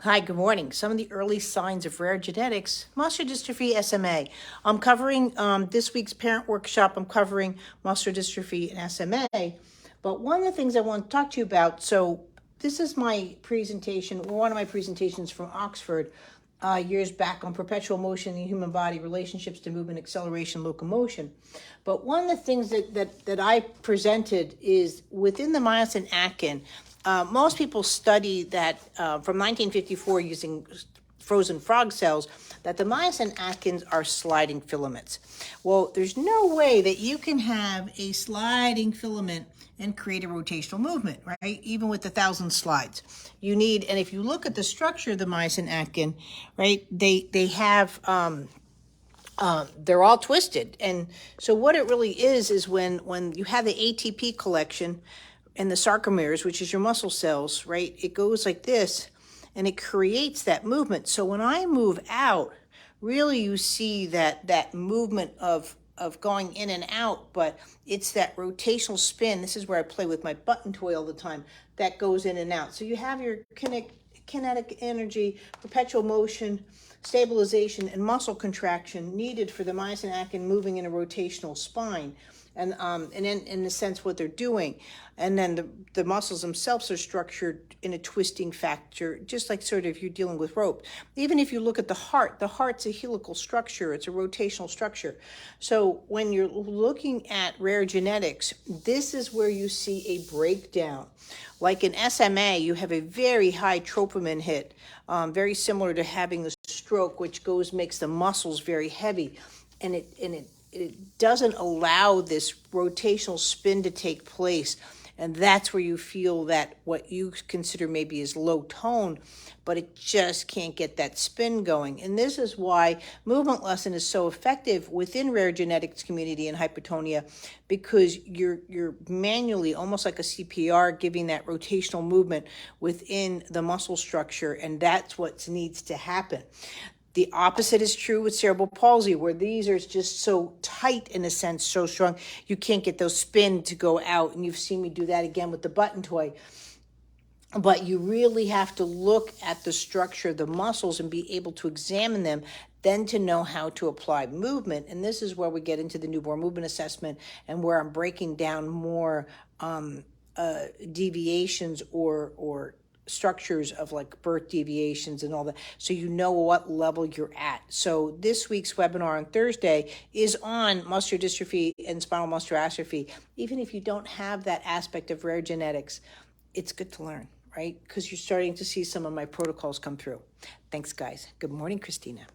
Hi, good morning. Some of the early signs of rare genetics, muscular dystrophy, SMA. I'm covering this week's parent workshop. I'm covering muscular dystrophy and SMA. But one of the things I want to talk to you about, so this is my presentation, one of my presentations from Oxford years back on perpetual motion in the human body, relationships to movement, acceleration, locomotion. But one of the things that I presented is within the myosin akin. Most people study that from 1954 using frozen frog cells, that the myosin acins are sliding filaments. Well, there's no way that you can have a sliding filament and create a rotational movement, right? Even with 1,000 slides. You need, and if you look at the structure of the myosin akin, right, they have, they're all twisted. And so what it really is when you have the ATP collection and the sarcomeres, which is your muscle cells, right, it goes like this and it creates that movement. So when I move out, really you see that movement of going in and out, but it's that rotational spin. This is where I play with my button toy all the time, that goes in and out. So you have your kinetic energy, perpetual motion, stabilization, and muscle contraction needed for the myosin akin moving in a rotational spine. And in a sense what they're doing. And then the muscles themselves are structured in a twisting factor, just like sort of you're dealing with rope. Even if you look at the heart's a helical structure, it's a rotational structure. So when you're looking at rare genetics, this is where you see a breakdown. Like in SMA, you have a very high troponin hit, very similar to having a stroke, which makes the muscles very heavy. And it doesn't allow this rotational spin to take place. And that's where you feel that what you consider maybe is low tone, but it just can't get that spin going. And this is why movementlesson is so effective within rare genetics community and hypotonia, because you're manually, almost like a CPR, giving that rotational movement within the muscle structure, and that's what needs to happen. The opposite is true with cerebral palsy, where these are just so tight, in a sense, so strong, you can't get those spin to go out. And you've seen me do that again with the button toy. But you really have to look at the structure of the muscles and be able to examine them, then to know how to apply movement. And this is where we get into the newborn movement assessment, and where I'm breaking down more deviations or structures of like birth deviations and all that, so you know what level you're at. So this week's webinar on Thursday is on muscular dystrophy and spinal muscular atrophy. Even if you don't have that aspect of rare genetics, it's good to learn, right? Because you're starting to see some of my protocols come through. Thanks, guys. Good morning, Christina.